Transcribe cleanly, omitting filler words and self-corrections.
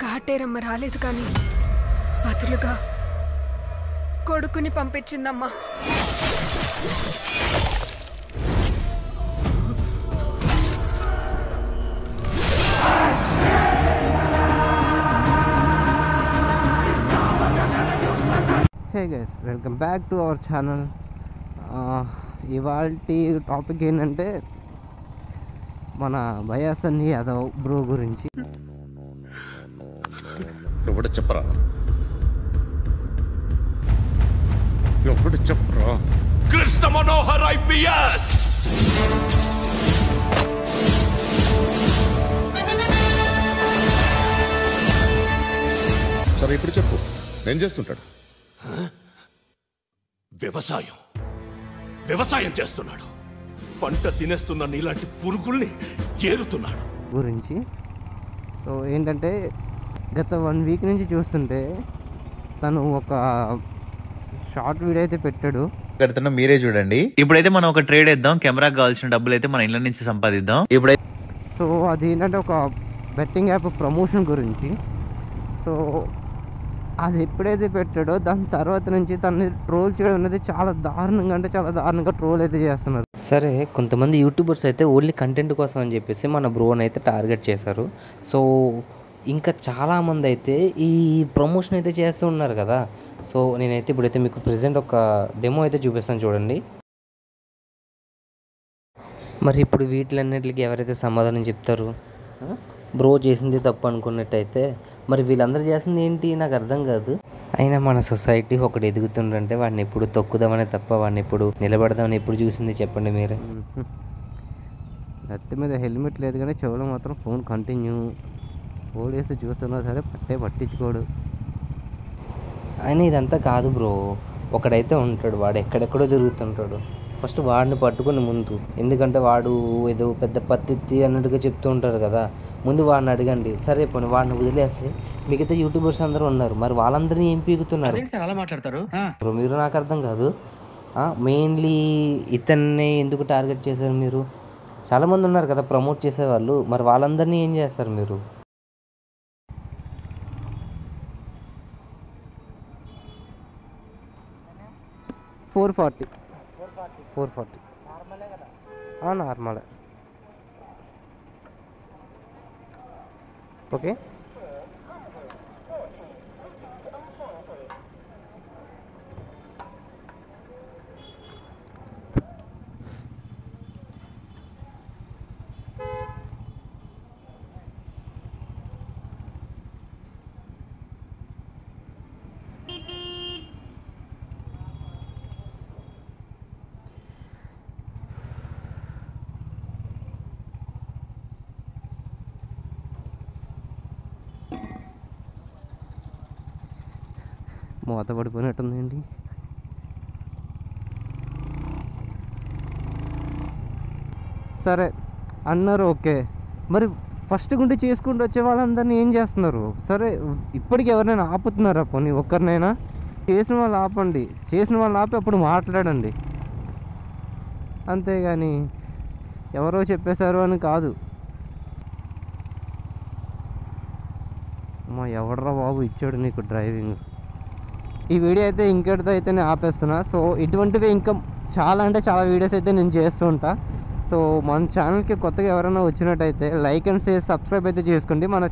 కాటేరమ్మ రాలేదు కానీ బదులుగా కొడుకుని పంపించిందమ్మా. Hey guys, welcome back to our channel. ఇవాళ టాపిక్ ఏంటంటే మన బయాసన్ యాదవ్ బ్రో గురించి. ఎవడు చెప్పరా కృష్ణ మనోహర్ ఐపీఎస్. సరే ఇప్పుడు చెప్పు, ఏం చేస్తుంటాడు? వ్యవసాయం చేస్తున్నాడు. పంట తినేస్తున్న నీలాంటి పురుగుల్ని చేరుతున్నాడు గురించి. సో ఏంటంటే గత 1 వీక్ నుంచి చూస్తుంటే తను ఒక షార్ట్ వీడియో అయితే పెట్టాడు. మీరే చూడండి. ఇప్పుడైతే మనం ఒక ట్రేడ్ వేద్దాం. కెమెరాకి కావాల్సిన డబ్బులు అయితే మన ఇళ్ళ నుంచి సంపాదిద్దాం. ఇప్పుడైతే సో అది ఏంటంటే ఒక బెట్టింగ్ యాప్ ప్రమోషన్ గురించి. సో అది ఎప్పుడైతే పెట్టాడో దాని తర్వాత నుంచి తనని ట్రోల్ చేయడం అనేది చాలా దారుణంగా, అంటే చాలా దారుణంగా ట్రోల్ అయితే చేస్తున్నారు. సరే, కొంతమంది యూట్యూబర్స్ అయితే ఓన్లీ కంటెంట్ కోసం అని చెప్పేసి మన బ్రోని అయితే టార్గెట్ చేశారు. సో ఇంకా చాలామంది అయితే ఈ ప్రమోషన్ అయితే చేస్తూ ఉన్నారు కదా. సో నేనైతే ఇప్పుడైతే మీకు ప్రెజెంట్ ఒక డెమో అయితే చూపిస్తాను, చూడండి. మరి ఇప్పుడు వీటిలన్నిటికి ఎవరైతే సమాధానం చెప్తారు? బ్రో చేసింది తప్పు అనుకున్నట్టయితే మరి వీళ్ళందరూ చేసింది ఏంటి నాకు అర్థం కాదు. అయినా మన సొసైటీ ఒకటి ఎదుగుతుందంటే వాడిని ఎప్పుడు తొక్కుదామనే తప్ప వాడిని ఎప్పుడు నిలబడదామని ఎప్పుడు చూసింది చెప్పండి మీరే. నెత్తి మీద హెల్మెట్ లేదు కానీ చెవులో మాత్రం ఫోన్ కంటిన్యూ. పోలీసు చూస్తున్నా సరే పట్టించుకోడు. అయినా ఇదంతా కాదు బ్రో. ఒకడైతే ఉంటాడు, వాడు ఎక్కడెక్కడో తిరుగుతుంటాడు. ఫస్ట్ వాడిని పట్టుకుని ముందు, ఎందుకంటే వాడు ఏదో పెద్ద పత్తి అన్నట్టుగా చెప్తూ ఉంటారు కదా. ముందు వాడిని అడగండి. సరే పోనీ వాడిని వదిలేస్తే మిగతా యూట్యూబర్స్ అందరూ ఉన్నారు, మరి వాళ్ళందరినీ ఏం పీకుతున్నారు అలా మాట్లాడతారు మీరు? నాకు అర్థం కాదు. మెయిన్లీ ఇతన్ని ఎందుకు టార్గెట్ చేశారు మీరు? చాలామంది ఉన్నారు కదా ప్రమోట్ చేసేవాళ్ళు, మరి వాళ్ళందరినీ ఏం చేస్తారు మీరు? $440 నార్మలే. ఓకే, మూత పడిపోయినట్టుందండి. సరే అన్నారు, ఓకే. మరి ఫస్ట్ గుండి చేసుకుంటూ వచ్చే వాళ్ళందరినీ ఏం చేస్తున్నారు? సరే ఇప్పటికి ఎవరైనా ఆపుతున్నారా? పోనీ ఒక్కరినైనా? చేసిన వాళ్ళు ఆపండి, చేసిన వాళ్ళు ఆపి అప్పుడు మాట్లాడండి. అంతేగాని ఎవరో చెప్పేశారు అని కాదు. అమ్మా, ఎవడరా బాబు ఇచ్చాడు నీకు డ్రైవింగ్? ఈ వీడియో అయితే ఇంకెటితో అయితే నేను ఆపేస్తున్నా. సో ఇటువంటివి ఇంకా చాలా అంటే చాలా వీడియోస్ అయితే నేను చేస్తూ ఉంటా. సో మన ఛానల్కి కొత్తగా ఎవరైనా వచ్చినట్టయితే లైక్ అండ్ షేర్, సబ్స్క్రైబ్ అయితే చేసుకోండి. మన